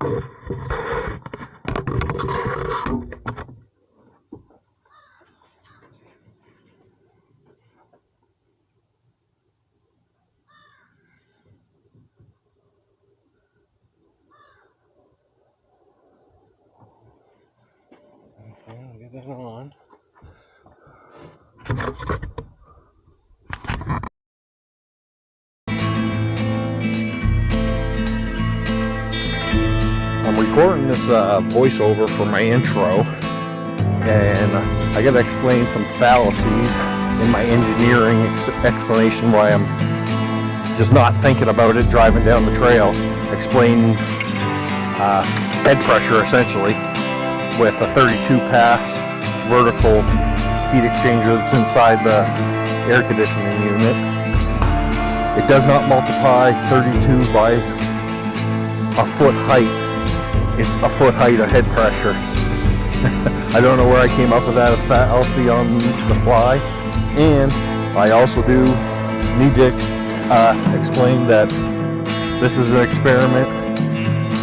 I'll get that on. I'm recording this voiceover for my intro, and I gotta explain some fallacies in my engineering explanation why I'm just not thinking about it driving down the trail. Explain head pressure essentially with a 32 pass vertical heat exchanger that's inside the air conditioning unit. It does not multiply 32 by a foot height. It's a foot height of head pressure. I don't know where I came up with that fallacy on the fly. And I also do need to explain that this is an experiment.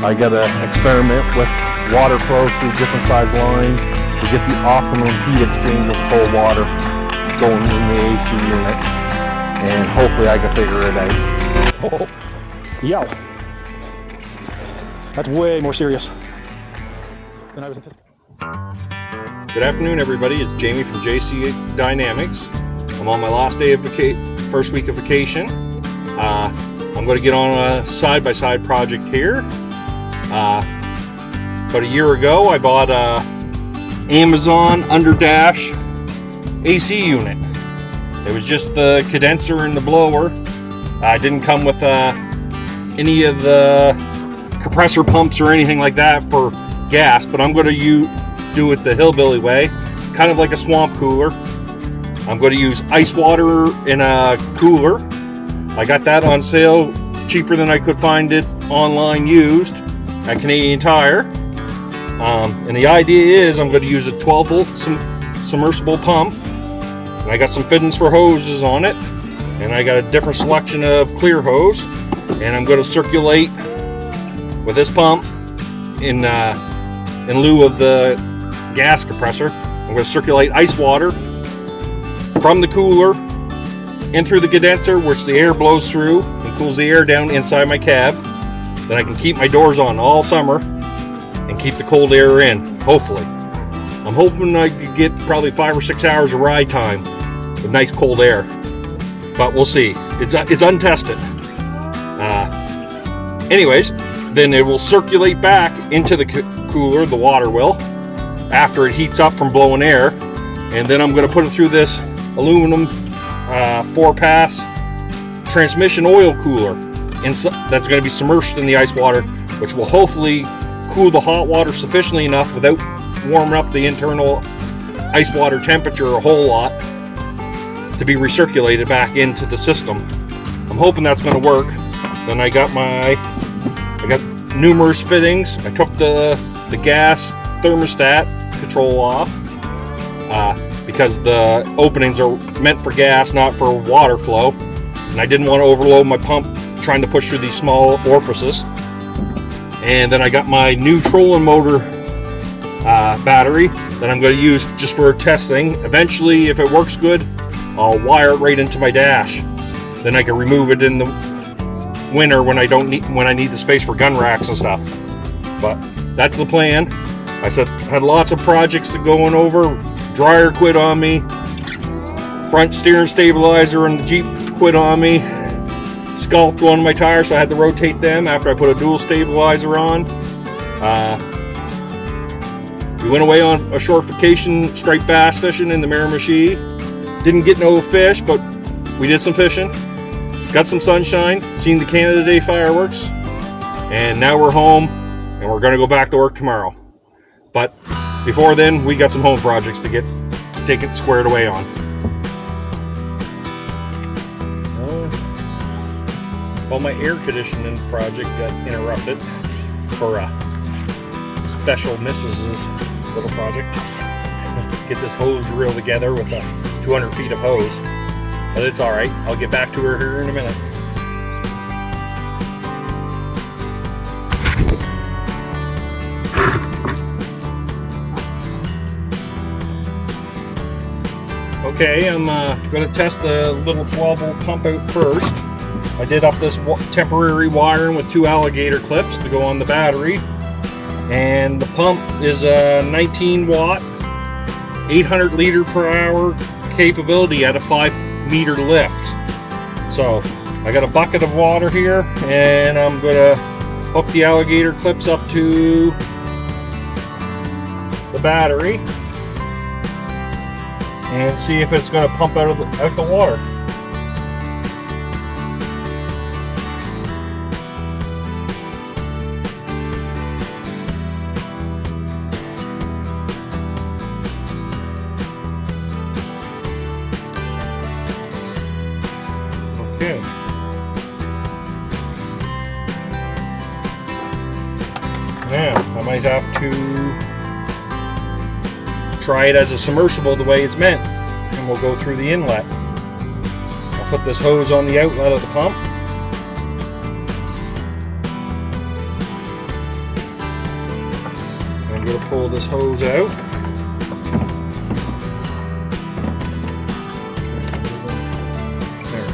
I gotta experiment with water flow through different size lines to get the optimum heat exchange of cold water going in the AC unit, and hopefully I can figure it out. Oh, yeah. That's way more serious than I was anticipating. Good afternoon, everybody. It's Jamie from JC Dynamics. I'm on my last day of first week of vacation. I'm going to get on a side-by-side project here. About a year ago, I bought a Amazon Underdash AC unit. It was just the condenser and the blower. It didn't come with any of the compressor pumps or anything like that for gas, but I'm going to do it the hillbilly way, kind of like a swamp cooler. I'm going to use ice water in a cooler. I got that on sale cheaper than I could find it online used at Canadian Tire. And the idea is I'm going to use a 12 volt submersible pump, and I got some fittings for hoses on it, and I got a different selection of clear hose, and I'm going to circulate with this pump in lieu of the gas compressor. I'm going to circulate ice water from the cooler in through the condenser, which the air blows through and cools the air down inside my cab. Then I can keep my doors on all summer and keep the cold air in, hopefully. I'm hoping I could get probably 5 or 6 hours of ride time with nice cold air, but we'll see. It's untested. Anyways, then it will circulate back into the cooler, the water will, after it heats up from blowing air, and then I'm going to put it through this aluminum 4-pass transmission oil cooler that's going to be submerged in the ice water, which will hopefully cool the hot water sufficiently enough without warming up the internal ice water temperature a whole lot to be recirculated back into the system. I'm hoping that's going to work. Then I got numerous fittings. I took the gas thermostat control off because the openings are meant for gas, not for water flow, and I didn't want to overload my pump trying to push through these small orifices. And then I got my new trolling motor battery that I'm going to use just for testing. Eventually, if it works good, I'll wire it right into my dash. Then I can remove it in the winter when I need the space for gun racks and stuff. But that's the plan. I had lots of projects to going over. Dryer quit on me. Front steering stabilizer and the Jeep quit on me. Scalped one of my tires, so I had to rotate them after I put a dual stabilizer on. We went away on a short vacation, striped bass fishing in the Miramichi. Didn't get no fish, but we did some fishing. Got some sunshine, seen the Canada Day fireworks, and now we're home, and we're going to go back to work tomorrow. But before then, we got some home projects to take it squared away on. Well, my air conditioning project got interrupted for special Mrs.'s little project. Get this hose reel together with 200 feet of hose. But it's alright, I'll get back to her here in a minute. Okay, I'm going to test the little 12-volt pump out first. I did up this temporary wiring with 2 alligator clips to go on the battery. And the pump is a 19 watt, 800 liter per hour capability at a 5 meter lift. So I got a bucket of water here, and I'm going to hook the alligator clips up to the battery and see if it's going to pump out the water. Okay. Now, I might have to try it as a submersible the way it's meant, and we'll go through the inlet. I'll put this hose on the outlet of the pump. I'm going to pull this hose out. There.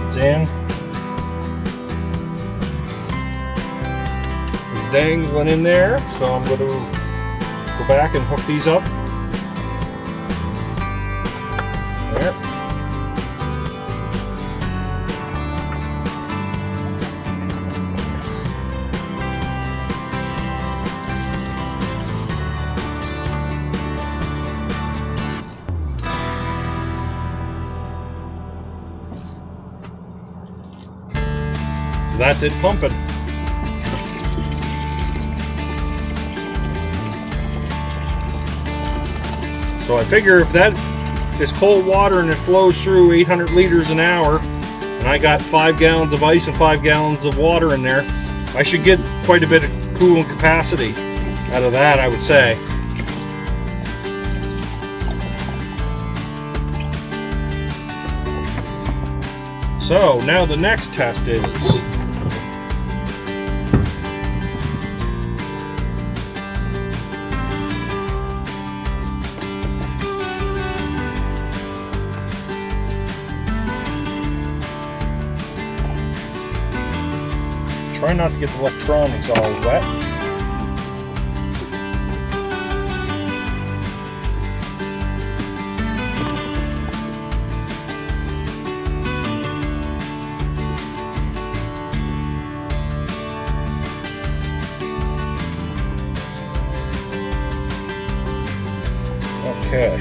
It's in. Dangling in there, so I'm going to go back and hook these up. There. So that's it pumping. So I figure if that is cold water and it flows through 800 liters an hour, and I got 5 gallons of ice and 5 gallons of water in there, I should get quite a bit of cooling capacity out of that, I would say. So now the next test is try not to get the electronics all wet. Okay.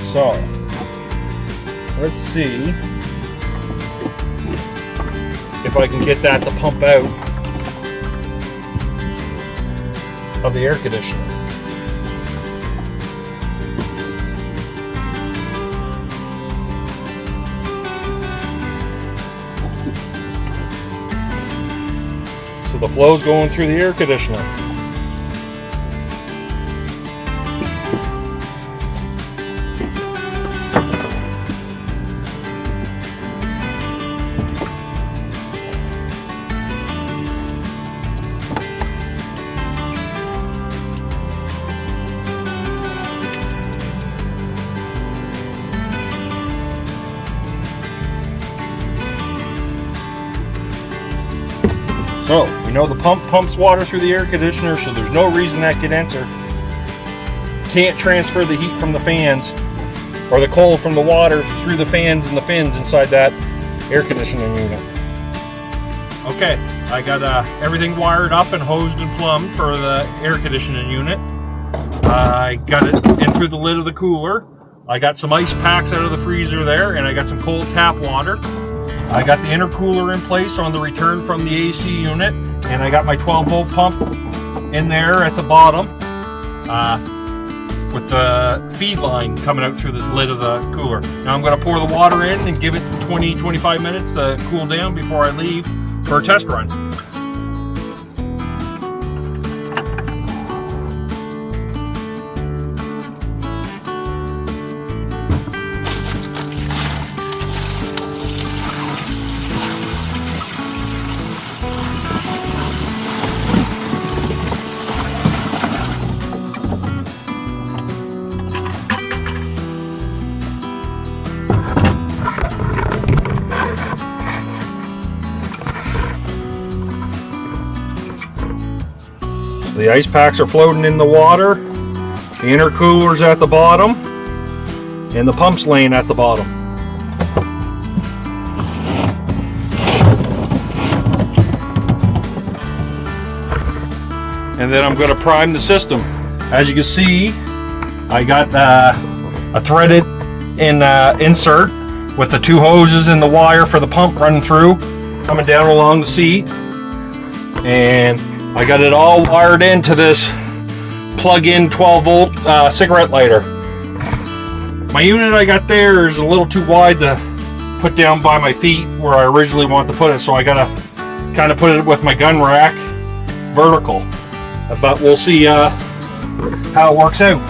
So, let's see if I can get that to pump out of the air conditioner. So the flow's going through the air conditioner. So, we know the pump pumps water through the air conditioner, so there's no reason that condenser can't transfer the heat from the fans or the cold from the water through the fans and the fins inside that air conditioning unit. Okay, I got everything wired up and hosed and plumbed for the air conditioning unit. I got it in through the lid of the cooler. I got some ice packs out of the freezer there, and I got some cold tap water. I got the intercooler in place on the return from the AC unit, and I got my 12-volt pump in there at the bottom with the feed line coming out through the lid of the cooler. Now I'm going to pour the water in and give it 20-25 minutes to cool down before I leave for a test run. The ice packs are floating in the water. The intercooler's at the bottom. And the pump's laying at the bottom. And then I'm going to prime the system. As you can see, I got a threaded insert with the 2 hoses and the wire for the pump running through, coming down along the seat. And I got it all wired into this plug-in 12-volt cigarette lighter. My unit I got there is a little too wide to put down by my feet where I originally wanted to put it, so I gotta kind of put it with my gun rack vertical. But we'll see how it works out.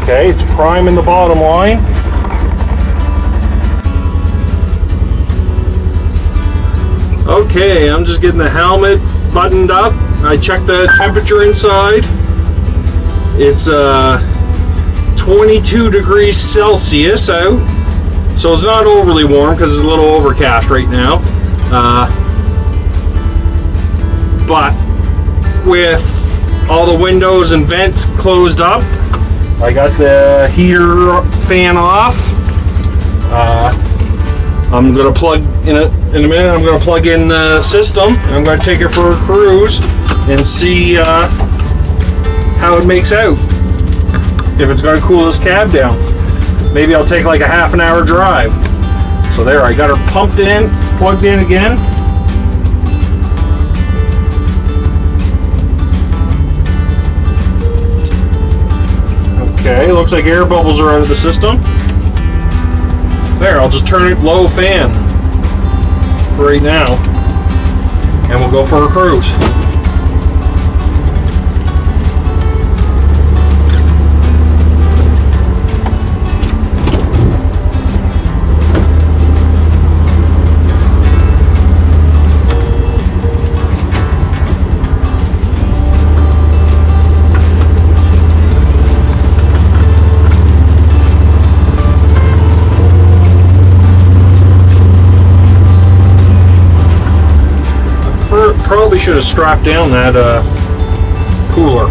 Okay, it's priming the bottom line. Okay, I'm just getting the helmet buttoned up. I checked the temperature inside. It's 22 degrees Celsius out, so it's not overly warm because it's a little overcast right now. But with all the windows and vents closed up, I got the heater fan off. I'm going to plug in a minute. I'm going to plug in the system and I'm going to take it for a cruise and see how it makes out. If it's going to cool this cab down. Maybe I'll take like a half an hour drive. So there, I got her pumped in, plugged in again. Okay, looks like air bubbles are out of the system. There, I'll just turn it low fan for right now, and we'll go for a cruise. Probably should have strapped down that cooler.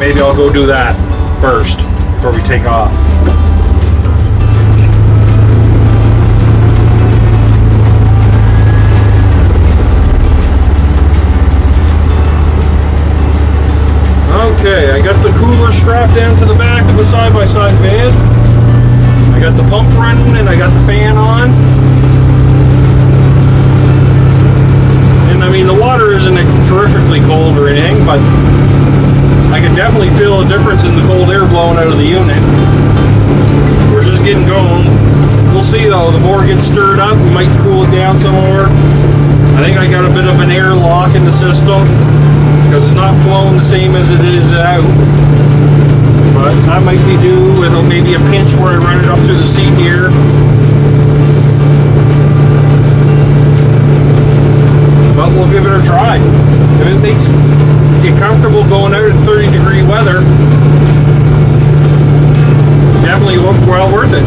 Maybe I'll go do that first before we take off. Okay, I got the cooler strapped down to the back of the side-by-side van. I got the pump running and I got the fan on. I mean, the water isn't terrifically cold or anything, but I can definitely feel a difference in the cold air blowing out of the unit. We're just getting going. We'll see though, the more it gets stirred up, we might cool it down some more. I think I got a bit of an air lock in the system because it's not flowing the same as it is out. But that might be due with maybe a pinch where I run it up through the seat here. But we'll give it a try. If it makes you comfortable going out in 30-degree weather, definitely well worth it.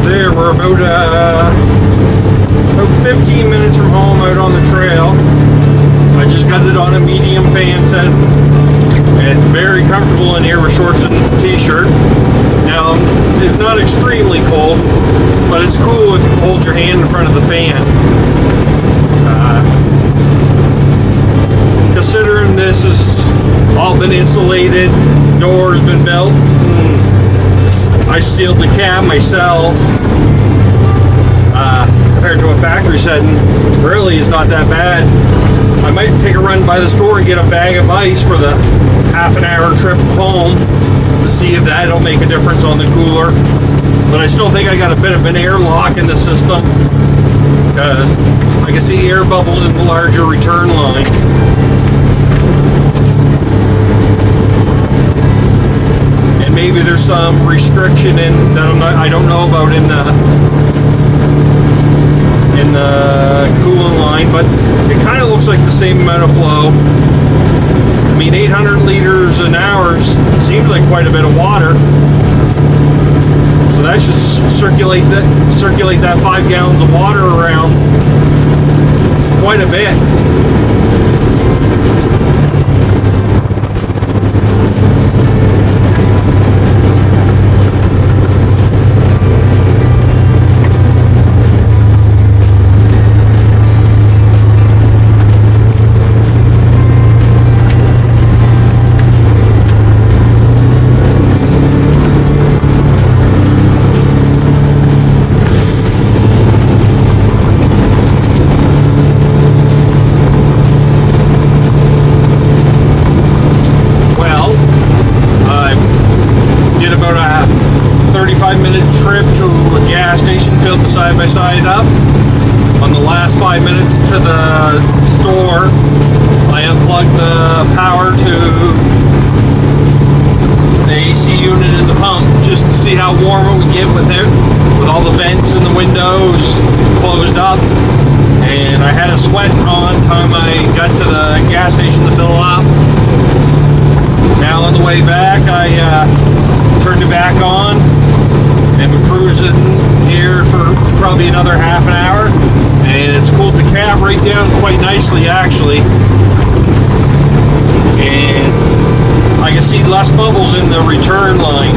There, we're about 15 minutes from home out on the trail. I just got it on a medium fan set, and it's very comfortable in here with shorts and t-shirt. Now, it's not extremely cold, but it's cool if you hold your hand in front of the fan. Considering this has all been insulated, doors been built, I sealed the cab myself. Compared to a factory setting, really is not that bad. I might take a run by the store and get a bag of ice for the half an hour trip home to see if that'll make a difference on the cooler. but I still think I got a bit of an airlock in the system because I can see air bubbles in the larger return line. And maybe there's some restriction in that I don't know about in the coolant line, but it kind of looks like the same amount of flow. I mean, 800 liters an hour seems like quite a bit of water. So that should circulate that 5 gallons of water around quite a bit. Side up. On the last 5 minutes to the store, I unplugged the power to the AC unit in the pump just to see how warm it would get with it, with all the vents and the windows closed up. And I had a sweat on time I got to the gas station to fill up. Now on the way back, I turned it back on and we're cruising here for probably another half an hour, and it's cooled the cab right down quite nicely actually, and I can see less bubbles in the return line.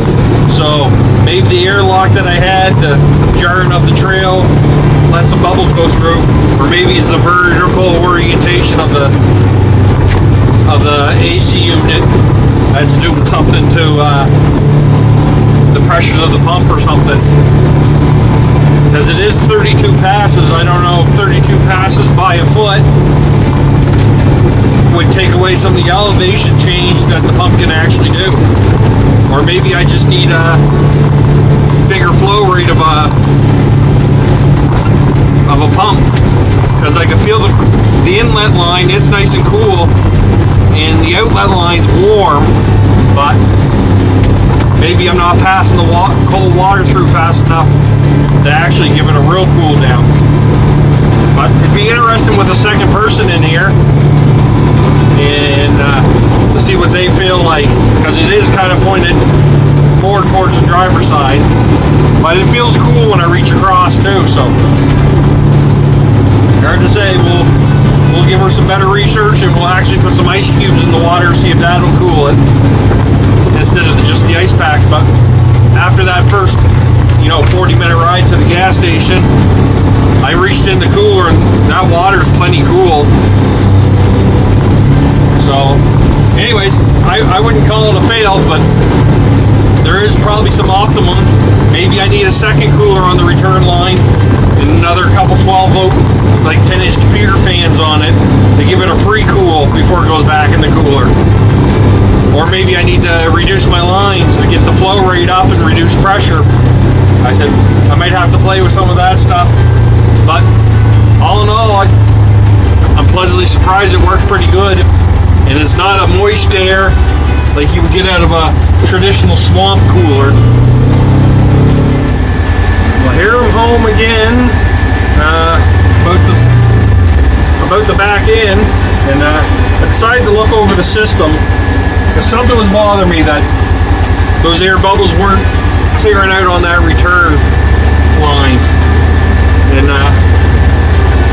So maybe the airlock that I had, the jarring of the trail, let some bubbles go through, or maybe it's the vertical orientation of the AC unit had to do with something to the pressures of the pump or something, because it is 32 passes. I don't know if 32 passes by a foot would take away some of the elevation change that the pump can actually do, or maybe I just need a bigger flow rate of a pump, because I can feel the inlet line, it's nice and cool, and the outlet line's warm, but maybe I'm not passing the cold water through fast enough to actually give it a real cool down. But it'd be interesting with a second person in here and to see what they feel like, because it is kind of pointed more towards the driver's side. But it feels cool when I reach across too, so hard to say. We'll give her some better research and we'll actually put some ice cubes in the water, see if that'll cool it, instead of just the ice packs. But after that first 40-minute ride to the gas station, I reached in the cooler and that water's plenty cool. So anyways, I wouldn't call it a fail, but there is probably some optimum. Maybe I need a second cooler on the return line and another couple 12-volt, like 10-inch computer fans on it to give it a pre-cool before it goes back in the cooler. Or maybe I need to reduce my lines to get the flow rate up and reduce pressure. I said I might have to play with some of that stuff. But all in all, I'm pleasantly surprised it works pretty good. And it's not a moist air like you would get out of a traditional swamp cooler. Well, here I'm home again, about the back end, and I decided to look over the system because something was bothering me, that those air bubbles weren't clearing out on that return line. And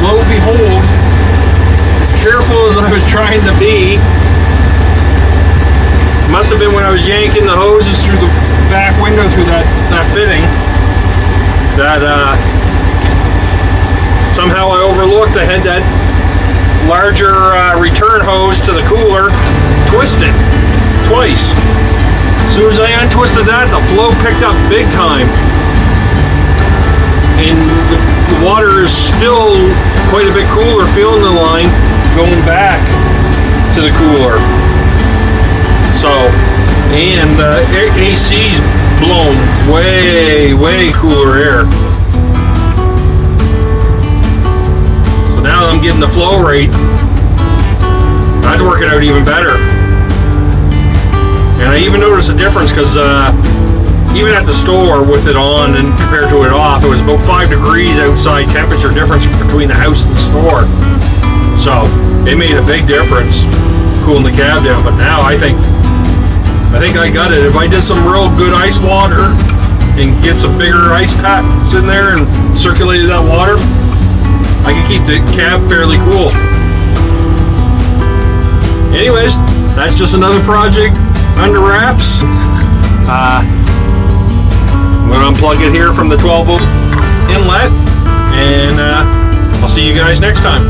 lo and behold, as careful as I was trying to be, it must have been when I was yanking the hoses through the back window through that fitting, that somehow I overlooked. I had that larger return hose to the cooler twisted twice. As soon as I untwisted that, the flow picked up big time, and the water is still quite a bit cooler feeling the line going back to the cooler. So and AC's blown way cooler air. So now that I'm getting the flow rate, that's working out even better. And I even noticed a difference because even at the store with it on and compared to it off, it was about 5 degrees outside temperature difference between the house and the store. So it made a big difference cooling the cab down. But now I think I got it. If I did some real good ice water and get some bigger ice packs in there and circulated that water, I can keep the cab fairly cool. Anyways, that's just another project under wraps. I'm going to unplug it here from the 12 volt inlet, and I'll see you guys next time.